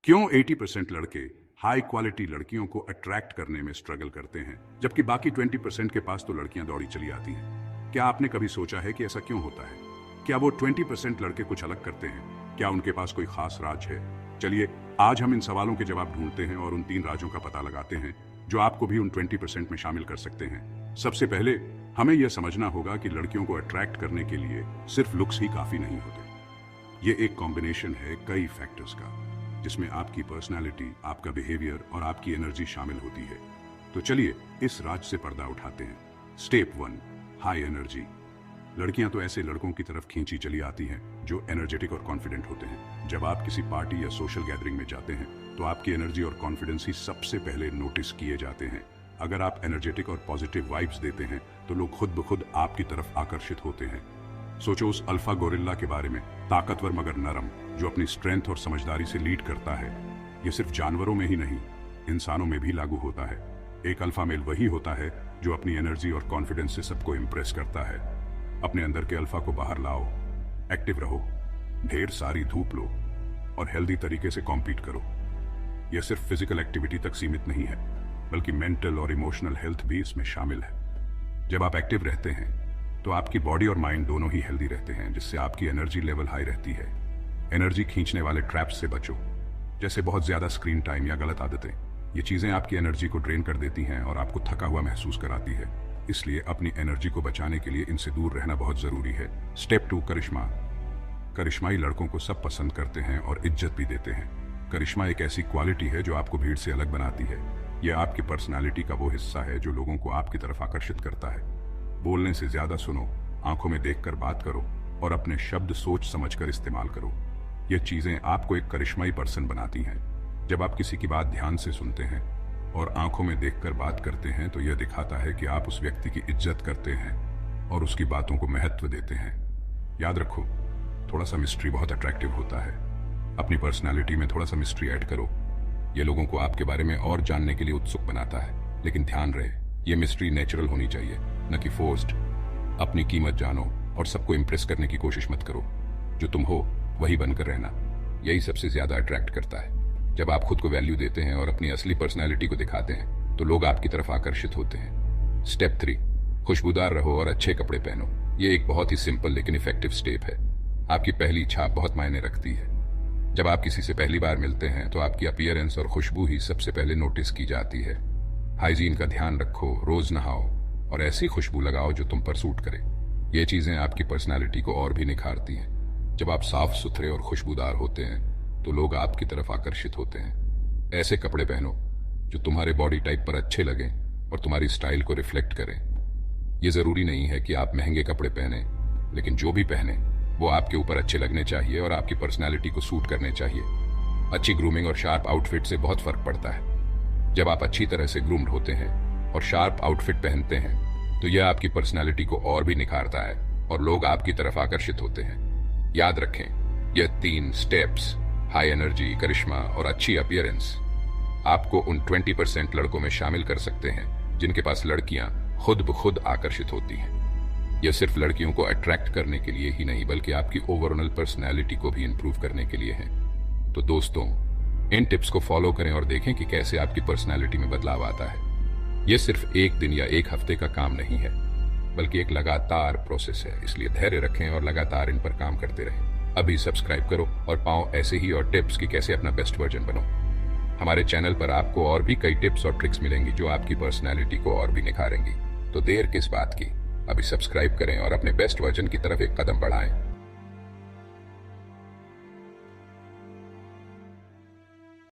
क्यों 80% लड़के high quality लड़कियों को अट्रैक्ट करने में स्ट्रगल करते हैं जबकि बाकी 20% के पास तो लड़कियां दौड़ी चली आती हैं? क्या आपने कभी सोचा है कि ऐसा क्यों होता है? क्या वो 20% लड़के कुछ अलग करते हैं? क्या उनके पास कोई खास राज है? चलिए आज हम इन सवालों के जवाब ढूंढते हैं और उन 3 राजों का पता लगाते हैं जो आपको भी उन 20% में शामिल कर सकते हैं। सबसे पहले हमें यह समझना होगा कि लड़कियों को अट्रैक्ट करने के लिए सिर्फ लुक्स ही काफी नहीं होते। ये एक कॉम्बिनेशन है कई फैक्टर्स का, जिसमें आपकी पर्सनालिटी, आपका बिहेवियर और आपकी एनर्जी शामिल होती है। तो चलिए इस राज से पर्दा उठाते हैं। Step 1, high energy. लड़कियां तो ऐसे लड़कों की तरफ खींची चली आती हैं जो एनर्जेटिक और कॉन्फिडेंट होते हैं। जब आप किसी पार्टी या सोशल गैदरिंग में जाते हैं तो आपकी एनर्जी और कॉन्फिडेंस ही सबसे पहले नोटिस किए जाते हैं। अगर आप एनर्जेटिक और पॉजिटिव वाइब्स देते हैं तो लोग खुद ब खुद आपकी तरफ आकर्षित होते हैं। सोचो उस अल्फा गोरिल्ला के बारे में, ताकतवर मगर नरम, जो अपनी स्ट्रेंथ और समझदारी से लीड करता है। ये सिर्फ जानवरों में ही नहीं, इंसानों में भी लागू होता है। एक अल्फा मेल वही होता है जो अपनी एनर्जी और कॉन्फिडेंस से सबको इंप्रेस करता है। अपने अंदर के अल्फा को बाहर लाओ, एक्टिव रहो, ढेर सारी धूप लो और हेल्दी तरीके से कॉम्पीट करो। यह सिर्फ फिजिकल एक्टिविटी तक सीमित नहीं है, बल्कि मेंटल और इमोशनल हेल्थ भी इसमें शामिल है। जब आप एक्टिव रहते हैं तो आपकी बॉडी और माइंड दोनों ही हेल्दी रहते हैं, जिससे आपकी एनर्जी लेवल हाई रहती है। एनर्जी खींचने वाले ट्रैप्स से बचो, जैसे बहुत ज्यादा स्क्रीन टाइम या गलत आदतें। ये चीजें आपकी एनर्जी को ड्रेन कर देती हैं और आपको थका हुआ महसूस कराती है। इसलिए अपनी एनर्जी को बचाने के लिए इनसे दूर रहना बहुत जरूरी है। स्टेप 2, करिश्मा। करिश्माई लड़कों को सब पसंद करते हैं और इज्जत भी देते हैं। करिश्मा एक ऐसी क्वालिटी है जो आपको भीड़ से अलग बनाती है। यह आपकी पर्सनालिटी का वो हिस्सा है जो लोगों को आपकी तरफ आकर्षित करता है। बोलने से ज्यादा सुनो, आंखों में देखकर बात करो और अपने शब्द सोच समझकर इस्तेमाल करो। ये चीजें आपको एक करिश्माई पर्सन बनाती हैं। जब आप किसी की बात ध्यान से सुनते हैं और आंखों में देखकर बात करते हैं तो यह दिखाता है कि आप उस व्यक्ति की इज्जत करते हैं और उसकी बातों को महत्व देते हैं। याद रखो, थोड़ा सा मिस्ट्री बहुत अट्रैक्टिव होता है। अपनी पर्सनैलिटी में थोड़ा सा मिस्ट्री ऐड करो। ये लोगों को आपके बारे में और जानने के लिए उत्सुक बनाता है। लेकिन ध्यान रहे, ये मिस्ट्री नेचुरल होनी चाहिए, न कि फोर्स्ड। अपनी कीमत जानो और सबको इंप्रेस करने की कोशिश मत करो। जो तुम हो वही बनकर रहना, यही सबसे ज्यादा अट्रैक्ट करता है। जब आप खुद को वैल्यू देते हैं और अपनी असली पर्सनैलिटी को दिखाते हैं तो लोग आपकी तरफ आकर्षित होते हैं। स्टेप 3, खुशबूदार रहो और अच्छे कपड़े पहनो। ये एक बहुत ही सिंपल लेकिन इफेक्टिव स्टेप है। आपकी पहली छाप बहुत मायने रखती है। जब आप किसी से पहली बार मिलते हैं तो आपकी अपीयरेंस और खुशबू ही सबसे पहले नोटिस की जाती है। हाइजीन का ध्यान रखो, रोज नहाओ और ऐसी खुशबू लगाओ जो तुम पर सूट करे। ये चीजें आपकी पर्सनालिटी को और भी निखारती हैं। जब आप साफ सुथरे और खुशबूदार होते हैं तो लोग आपकी तरफ आकर्षित होते हैं। ऐसे कपड़े पहनो जो तुम्हारे बॉडी टाइप पर अच्छे लगें और तुम्हारी स्टाइल को रिफ्लेक्ट करें। ये जरूरी नहीं है कि आप महंगे कपड़े पहने, लेकिन जो भी पहने वो आपके ऊपर अच्छे लगने चाहिए और आपकी पर्सनालिटी को सूट करने चाहिए। अच्छी ग्रूमिंग और शार्प आउटफिट से बहुत फर्क पड़ता है। जब आप अच्छी तरह से ग्रूम्ड होते हैं और शार्प आउटफिट पहनते हैं तो यह आपकी पर्सनालिटी को और भी निखारता है और लोग आपकी तरफ आकर्षित होते हैं। याद रखें, यह 3 स्टेप्स, हाई एनर्जी, करिश्मा और अच्छी अपीयरेंस, आपको उन 20% लड़कों में शामिल कर सकते हैं जिनके पास लड़कियां खुद ब खुद आकर्षित होती हैं। यह सिर्फ लड़कियों को अट्रैक्ट करने के लिए ही नहीं, बल्कि आपकी ओवरऑल पर्सनैलिटी को भी इंप्रूव करने के लिए है। तो दोस्तों, इन टिप्स को फॉलो करें और देखें कि कैसे आपकी पर्सनैलिटी में बदलाव आता है। यह सिर्फ एक दिन या एक हफ्ते का काम नहीं है, बल्कि एक लगातार प्रोसेस है। इसलिए धैर्य रखें और लगातार इन पर काम करते रहें। अभी सब्सक्राइब करो और पाओ ऐसे ही और टिप्स कि कैसे अपना बेस्ट वर्जन बनो। हमारे चैनल पर आपको और भी कई टिप्स और ट्रिक्स मिलेंगी जो आपकी पर्सनैलिटी को और भी निखारेंगी। तो देर किस बात की, अभी सब्सक्राइब करें और अपने बेस्ट वर्जन की तरफ एक कदम बढ़ाएं।